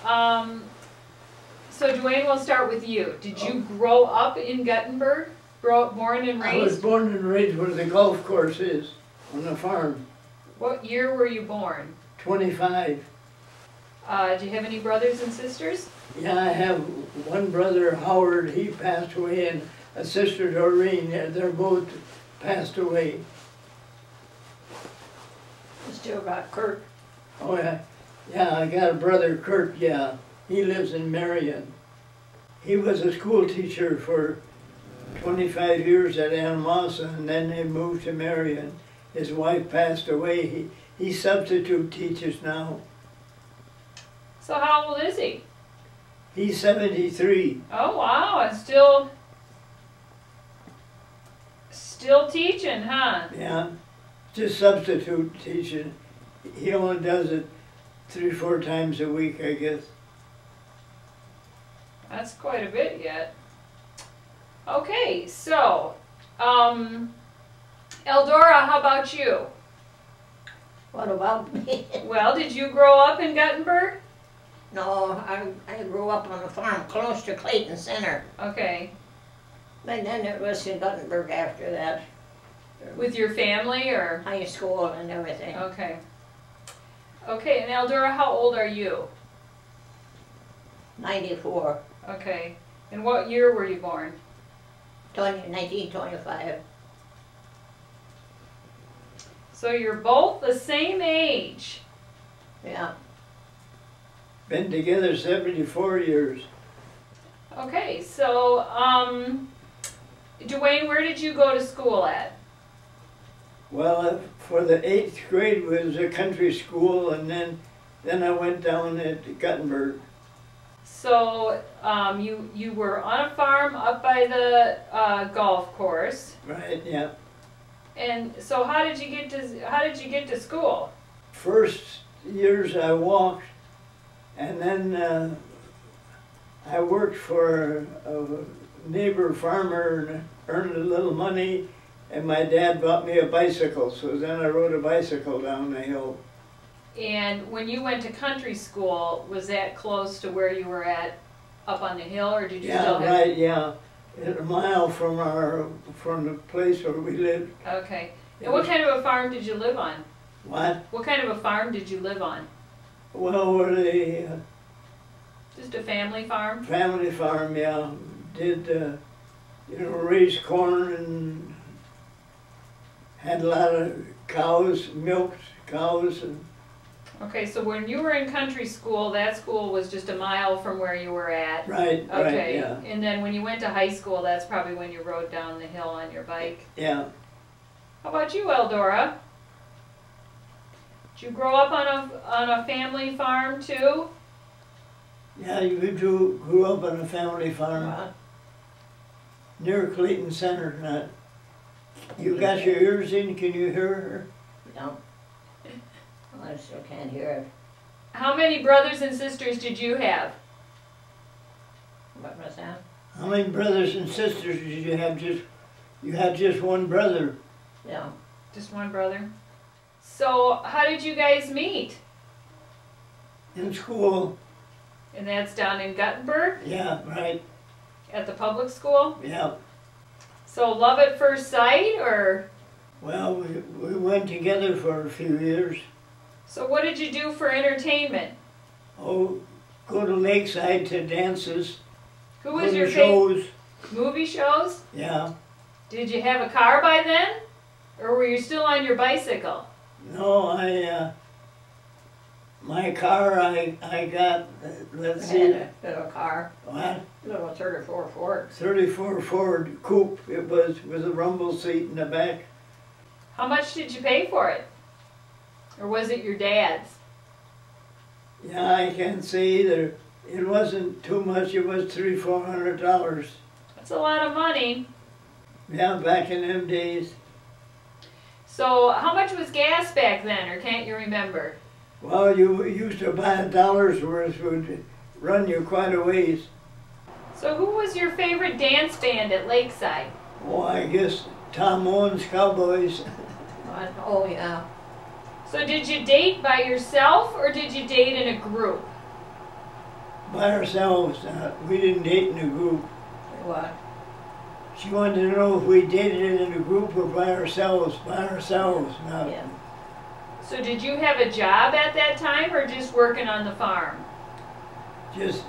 So Duwane, we'll start with you. Did you grow up in Guttenberg? Born and raised? I was born and raised where the golf course is, on the farm. What year were you born? 25. Do you have any brothers and sisters? Yeah, I have one brother, Howard, he passed away, and a sister, Doreen, they're both passed away. You still got Kurt. Oh yeah, yeah, I got a brother, Kurt, yeah. He lives in Marion. He was a school teacher for 25 years at Anamasa, and then they moved to Marion. His wife passed away. He substitute teaches now. So how old is he? He's 73. Oh wow, and still teaching, huh? Yeah, just substitute teaching. He only does it 3 or 4 times a week, I guess. That's quite a bit yet. Okay, so, Eldora, how about you? What about me? Well, did you grow up in Guttenberg? No, I grew up on a farm close to Clayton Center. Okay. But then it was in Guttenberg after that. With your family, or? High school and everything. Okay. Okay, and Eldora, how old are you? 94. Okay. And what year were you born? 1925. So you're both the same age. Yeah. Been together 74 years. Okay, so, Duwane, where did you go to school at? Well, for the 8th grade was a country school, and then I went down at Guttenberg. So, you were on a farm up by the golf course. Right, yeah. And so how did you get to school? First years I walked, and then I worked for a neighbor farmer and earned a little money, and my dad bought me a bicycle, so then I rode a bicycle down the hill. And when you went to country school, was that close to where you were at up on the hill, or did you still have? Yeah, right, yeah. A mile from the place where we lived. Okay. And what kind of a farm did you live on? What? What kind of a farm did you live on? Well, we're the Just a family farm? family farm, yeah. Did, raise corn and had a lot of cows, milked cows. And Okay, so when you were in country school, that school was just a mile from where you were at. Right, Okay. right, yeah. And then when you went to high school, that's probably when you rode down the hill on your bike. Yeah. How about you, Eldora? Did you grow up on a family farm too? Yeah, you grew up on a family farm What? near Clayton Center. You got your ears in? Can you hear her? No. I still can't hear it. How many brothers and sisters did you have? What was that? How many brothers and sisters did you have? You had just one brother. Yeah. Just one brother. So how did you guys meet? In school. And that's down in Guttenberg Yeah, right. at the public school? Yeah. So love at first sight, or? Well, we went together for a few years. So what did you do for entertainment? Oh, go to Lakeside to dances. Who was go your to favorite? shows. Movie shows? Yeah. Did you have a car by then? Or were you still on your bicycle? No, my car I got, let's I see. had a little car. What? Little 34 Ford. 34 Ford Coupe. It was with a rumble seat in the back. How much did you pay for it? Or was it your dad's? Yeah, I can't say either. It wasn't too much. It was $300-400. That's a lot of money. Yeah, back in them days. So how much was gas back then, or can't you remember? Well, you used to buy $1 worth, would run you quite a ways. So who was your favorite dance band at Lakeside? Oh, I guess Tom Owens Cowboys. What? Oh, yeah. So did you date by yourself, or did you date in a group? by ourselves. We didn't date in a group. What? She wanted to know if we dated in a group or by ourselves. By ourselves, not. Yeah. So did you have a job at that time or just working on the farm? Just,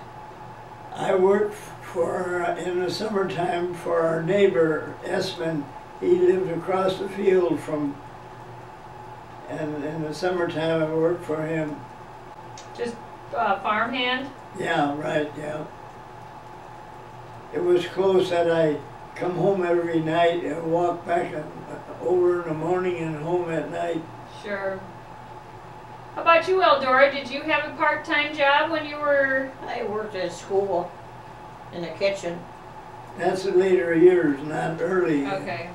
I worked for, in the summertime for our neighbor, Esmond. He lived across the field from, and in the summertime I worked for him. Just farmhand? Yeah, right, yeah. It was close that I come home every night and walk back over in the morning and home at night. Sure. How about you, Eldora? Did you have a part-time job when you were... I worked at school in the kitchen. That's the later years, not early. Okay.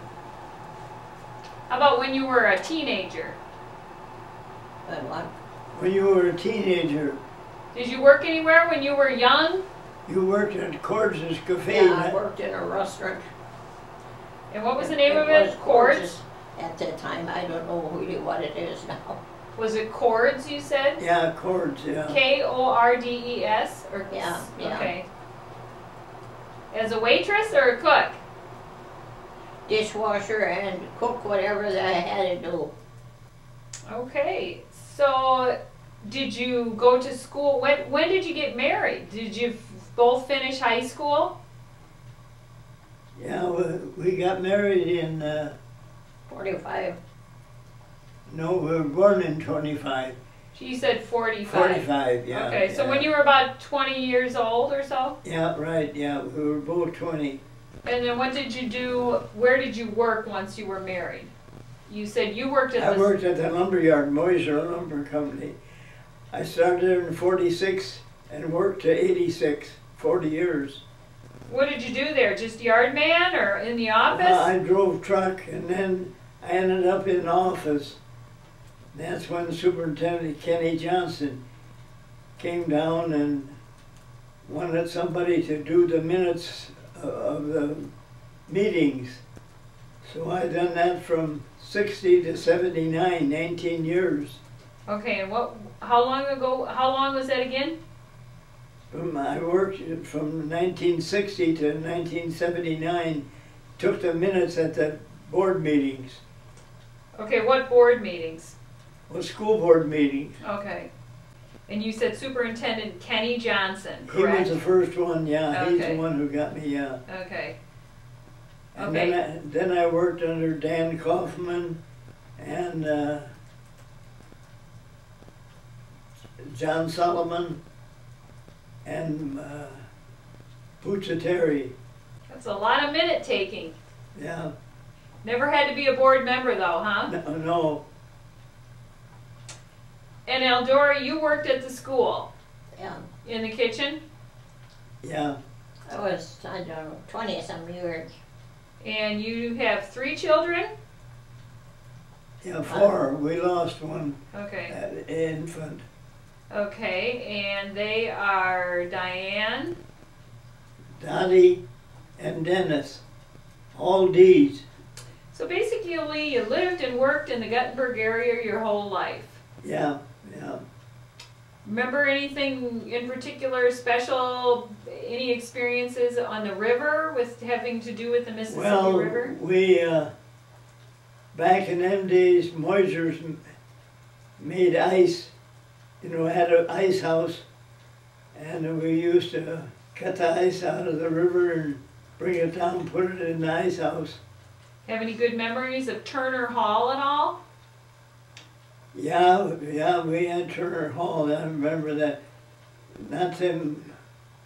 How about when you were a teenager? And what? When you were a teenager, Did you work anywhere when you were young? you worked at Cords' Cafe. Yeah, I worked in a restaurant. And what was the name of was it? Cords? At that time, I don't know really what it is now. Was it Cords, you said? Yeah, Cords, yeah. Kordes? Or Yeah, yeah. Okay. As a waitress or a cook? Dishwasher and cook whatever that I had to do. Okay. So, did you go to school? When did you get married? Did you both finish high school? Yeah, we got married in, 45. no, we were born in 25. She said 45. 45, yeah. Okay, so yeah. when you were about 20 years old or so? Yeah, right, yeah, we were both 20. And then what did you do, where did you work once you were married? You said you worked at I worked at the lumberyard, Moiser Lumber Company. I started there in 46 and worked to 86, 40 years. What did you do there? Just yard man or in the office? I drove truck and then I ended up in office. That's when Superintendent Kenny Johnson came down and wanted somebody to do the minutes of the meetings. So I done that from 60 to 79, 19 years. Okay, and how long was that again? I worked from 1960 to 1979, took the minutes at the board meetings, Okay, what board meetings? well, school board meetings. Okay. And you said Superintendent Kenny Johnson, He correct? was the first one, yeah, he's Okay. the one who got me, yeah. Okay. And Okay. then I worked under Dan Kaufman and John Solomon and Pucciateri, That's a lot of minute taking. yeah. Never had to be a board member though, huh? No, And Eldora, you worked at the school, Yeah. in the kitchen, yeah, I was, I don't know, 20-some years. and you have 3 children? yeah, 4. We lost one Okay. infant. Okay, and they are Diane, Dottie and Dennis, all D's. so basically you lived and worked in the Guttenberg area your whole life. Yeah, yeah. Remember anything in particular special, any experiences on the river with having to do with the Mississippi Well, River? we, back in them days, Moisers made ice, you know, had an ice house, and we used to cut the ice out of the river and bring it down, put it in the ice house. Have any good memories of Turner Hall at all? Yeah, we had Turner Hall, I remember that. Not them,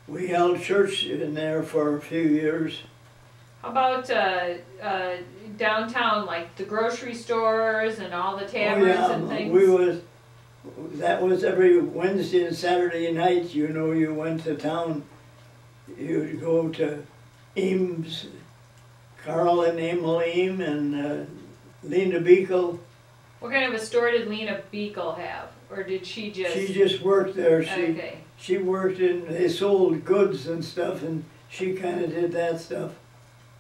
we held church in there for a few years. How about downtown, like the grocery stores and all the taverns and things? That was every Wednesday and Saturday night, you know, you went to town. You'd go to Eames, Carl and Emil Eames and Lena Beagle. What kind of a store did Lena Beagle have? Or did she just... She just worked there. Okay. She worked they sold goods and stuff, and she kind of did that stuff.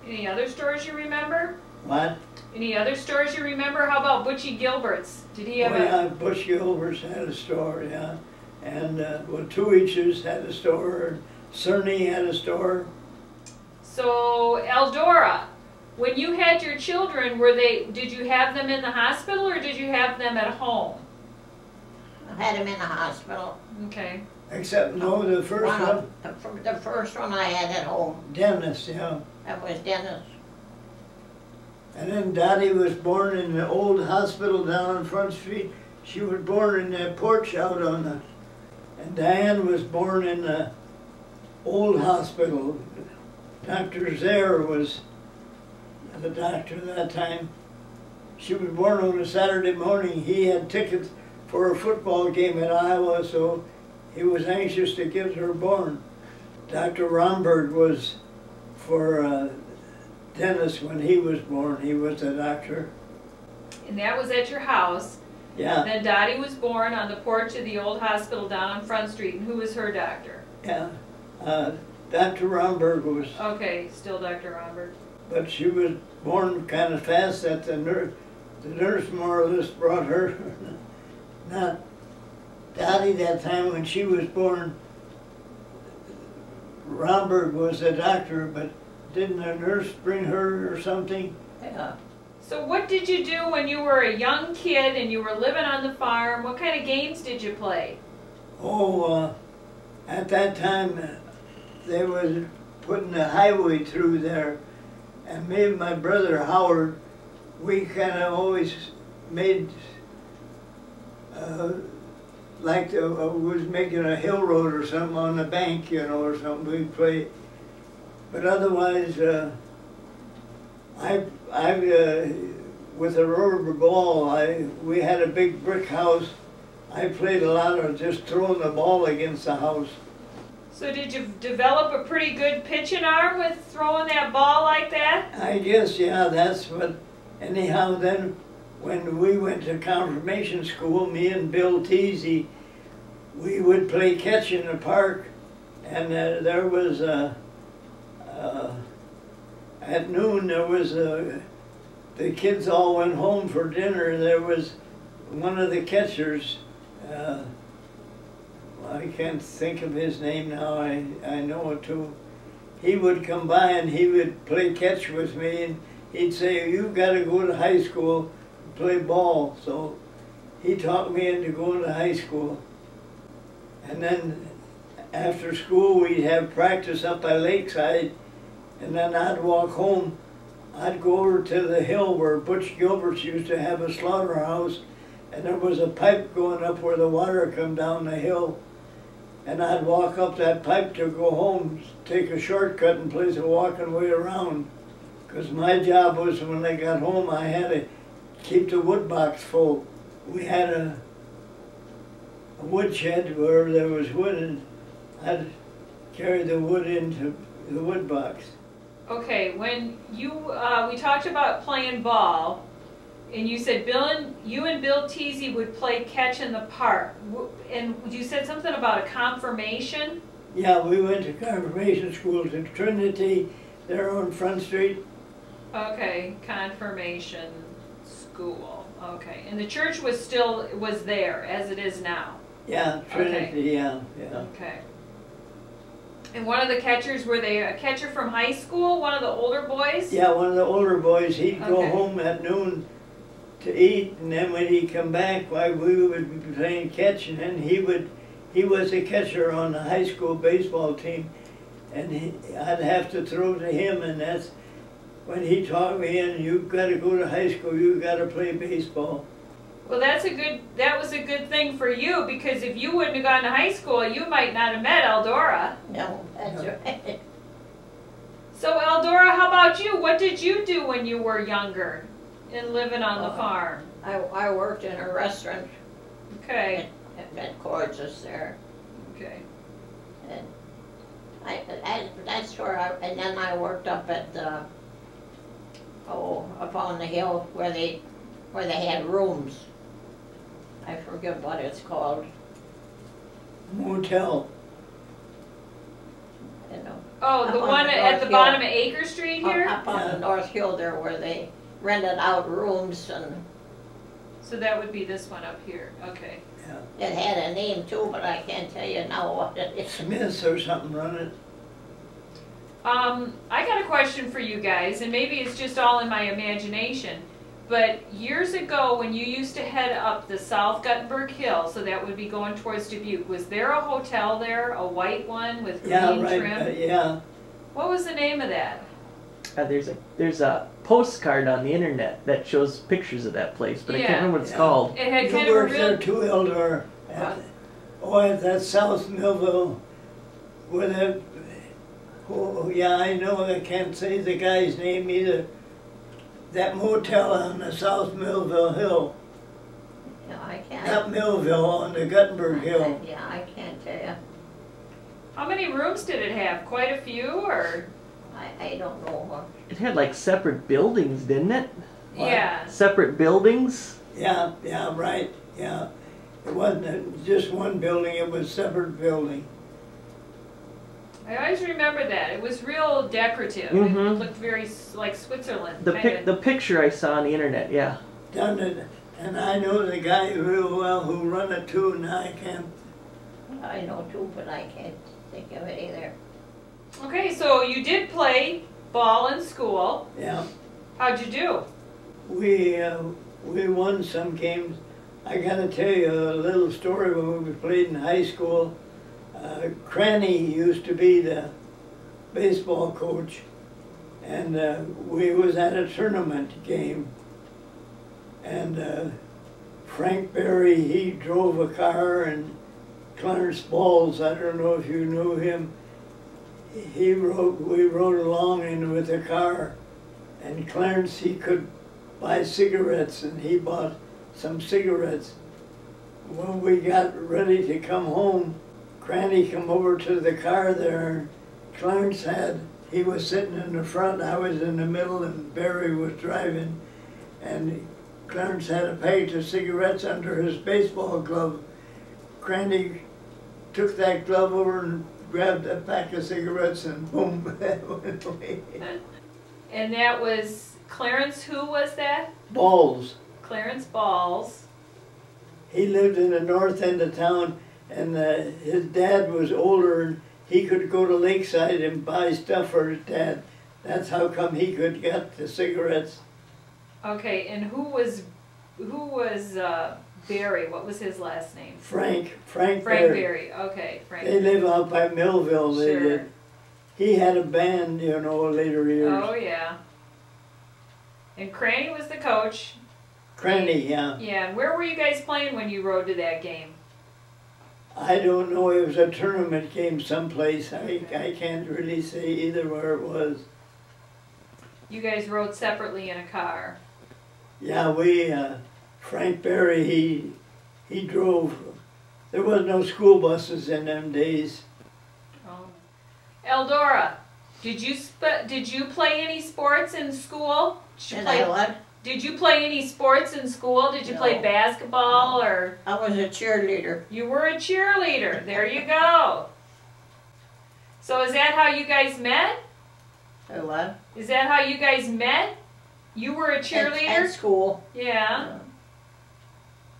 Any other stores you remember? What? Any other stores you remember? How about Butchie Gilbert's? Did he have Yeah, Butch Gilbert's had a store, yeah. and well, Tuich's had a store, and Cerny had a store. So Eldora, when you had your children, did you have them in the hospital or did you have them at home? I had him in the hospital. Okay. Except, no, the first one, The first one I had at home. Dennis, yeah. That was Dennis. And then Dottie was born in the old hospital down on Front Street. She was born in that porch out on the, and Diane was born in the old hospital. Dr. Zare was the doctor at that time. She was born on a Saturday morning. He had tickets for a football game at Iowa, so he was anxious to get her born. Dr. Romberg was for Dennis when he was born. He was the doctor. And that was at your house. Yeah. And then Dottie was born on the porch of the old hospital down on Front Street. And who was her doctor? Yeah. Dr. Romberg was, Okay, still Dr. Romberg. but she was born kind of fast that the nurse more or less brought her. Not Dottie that time when she was born. Romberg was the doctor, but didn't a nurse bring her or something? Yeah. So what did you do when you were a young kid and you were living on the farm? What kind of games did you play? Oh, at that time, they was putting a highway through there, and me and my brother Howard, we kind of always made like was making a hill road or something on the bank, you know, or something. We'd play, but otherwise, with a rubber ball, we had a big brick house. I played a lot of just throwing the ball against the house. So did you develop a pretty good pitching arm with throwing that ball like that? I guess, yeah, that's what, anyhow, then when we went to confirmation school, me and Bill Teasy, we would play catch in the park, and there was at noon there was the kids all went home for dinner, and there was one of the catchers, I can't think of his name now, I know it too. He would come by and he would play catch with me, and he'd say, "You've got to go to high school and play ball." So he taught me into going to high school. And then after school we'd have practice up by Lakeside, and then I'd walk home. I'd go over to the hill where Butch Gilbert's used to have a slaughterhouse, and there was a pipe going up where the water come down the hill. And I'd walk up that pipe to go home, take a shortcut in place of walking way around. Because my job was when I got home, I had to keep the wood box full. We had a woodshed where there was wood, and I'd carry the wood into the wood box. Okay, when you, we talked about playing ball, and you said you and Bill Teasy would play catch in the park. And you said something about a confirmation? Yeah, we went to confirmation school to Trinity, there on Front Street. Okay, confirmation school. Okay, and the church was there as it is now. Yeah, Trinity, Okay. yeah. Okay. And one of the catchers, were they a catcher from high school, one of the older boys? Yeah, one of the older boys, he'd go Okay. home at noon to eat, and then when he come back, why, we would be playing catch, and then he was a catcher on the high school baseball team, and I'd have to throw to him, and that's when he taught me, and you've got to go to high school, you've got to play baseball. Well, that was a good thing for you, because if you wouldn't have gone to high school, you might not have met Eldora. No, that's right. So Eldora, how about you? What did you do when you were younger and living on the farm? I worked in a restaurant Okay, at Cordes there. okay. And that's where and then I worked up at the, up on the hill where they had rooms. I forget what it's called, Motel. you know. Oh, the Up on one the at North the Hill. bottom of Acre Street here? Up on the North Hill there where they rented out rooms and So that would be this one up here, okay. Yeah. It had a name too, but I can't tell you now what it is. Smiths or something run it. I got a question for you guys, and maybe it's just all in my imagination, but years ago when you used to head up the South Guttenberg Hill, so that would be going towards Dubuque, was there a hotel there, a white one with green trim? Yeah. What was the name of that? There's a postcard on the internet that shows pictures of that place, but I can't remember what it's called. It had You kind of a worked real... there too, Eldora. At that South Millville, where that, oh, yeah, I know, I can't say the guy's name either. That motel on the South Millville Hill. No, I can't. Not Millville, on the Guttenberg Hill. Yeah, I can't tell you. How many rooms did it have? Quite a few, or? I don't know. It had like separate buildings, didn't it? What? Yeah. Separate buildings? Yeah, right, yeah. It wasn't just one building, it was a separate building. I always remember that. It was real decorative. It Mhm. looked very like Switzerland. The picture I saw on the internet, yeah. Done it, and I know the guy real well who run it too, and I can't. I know too, but I can't think of it either. Okay, so you did play ball in school. Yeah. How'd you do? We won some games. I gotta tell you a little story when we played in high school. Cranny used to be the baseball coach, and we was at a tournament game, and Frank Berry, he drove a car, and Clarence Balls, I don't know if you knew him, we rode along in with the car, and Clarence, he could buy cigarettes, and he bought some cigarettes. When we got ready to come home, Cranny come over to the car there. Clarence he was sitting in the front, I was in the middle, and Barry was driving. And Clarence had a package of cigarettes under his baseball glove. Cranny took that glove over and grabbed a pack of cigarettes, and boom, that went away. And that was Clarence, who was that? Balls. Clarence Balls. He lived in the north end of town, and his dad was older, and he could go to Lakeside and buy stuff for his dad. That's how come he could get the cigarettes. Okay, and who was Barry? What was his last name? Frank Berry. Okay, Frank. They live out by Millville. They Sure. did. He had a band, later years. Oh yeah. And Cranny was the coach. Cranny, yeah. Yeah, and where were you guys playing when you rode to that game? I don't know. It was a tournament game someplace. I can't really say either where it was. You guys rode separately in a car. Yeah, Frank Berry, he drove. There was no school buses in them days. Oh. Eldora, did you play any sports in school? Did you play any sports in school? Did you play No. basketball or? I was a cheerleader. You were a cheerleader. There you go. So is that how you guys met? A what? Is that how you guys met? You were a cheerleader? At school. Yeah.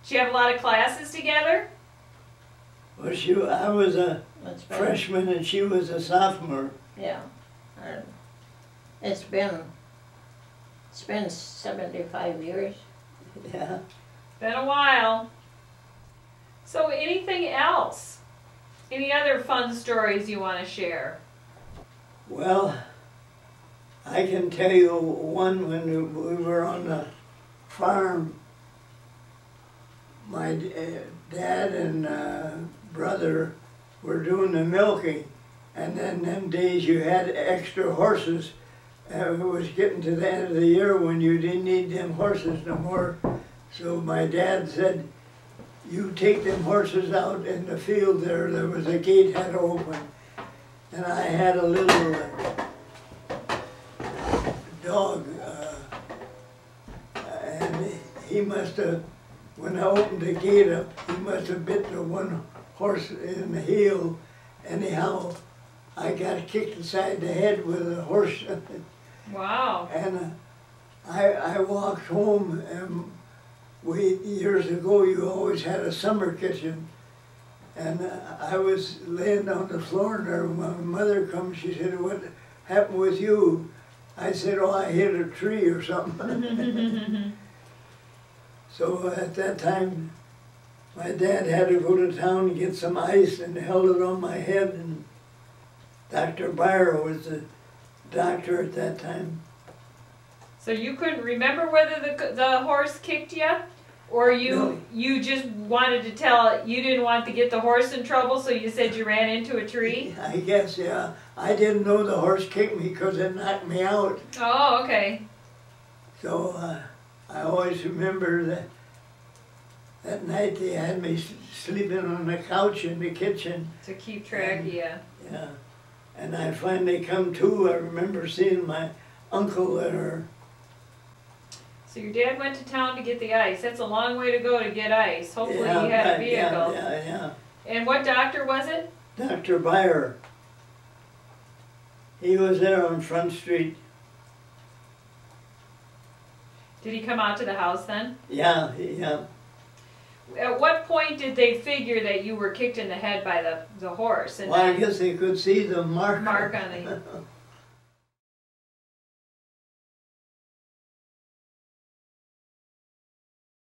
Did you have a lot of classes together? Well, I was a It's been, freshman and she was a sophomore. Yeah. And it's been 75 years. Yeah. Been a while. So anything else? Any other fun stories you want to share? Well, I can tell you one when we were on the farm. My dad and brother were doing the milking, and then them days you had extra horses. It was getting to the end of the year when you didn't need them horses no more. So my dad said, you take them horses out in the field there. There was a gate had open. And I had a little dog. And he must have, when I opened the gate up, he must have bit the one horse in the heel. Anyhow, I got kicked inside the head with a horse. Wow. And I walked home, and years ago, you always had a summer kitchen. And I was laying on the floor, and my mother comes, she said, "What happened with you?" I said, "Oh, I hit a tree or something." So at that time, my dad had to go to town and get some ice and held it on my head, and Dr. Byer was the doctor at that time. So you couldn't remember whether the horse kicked you? Or No. you just wanted to tell, you didn't want to get the horse in trouble, so you said you ran into a tree? I guess, yeah. I didn't know the horse kicked me because it knocked me out. Oh, okay. So I always remember that night they had me sleeping on the couch in the kitchen. To keep track, yeah. Yeah. And I finally come to, I remember seeing my uncle there. So your dad went to town to get the ice. That's a long way to go to get ice. Hopefully Yeah, he had a vehicle. Yeah. And what doctor was it? Dr. Byer. He was there on Front Street. Did he come out to the house then? Yeah. At what point did they figure that you were kicked in the head by the horse? And Well, I guess they could see the mark. mark on the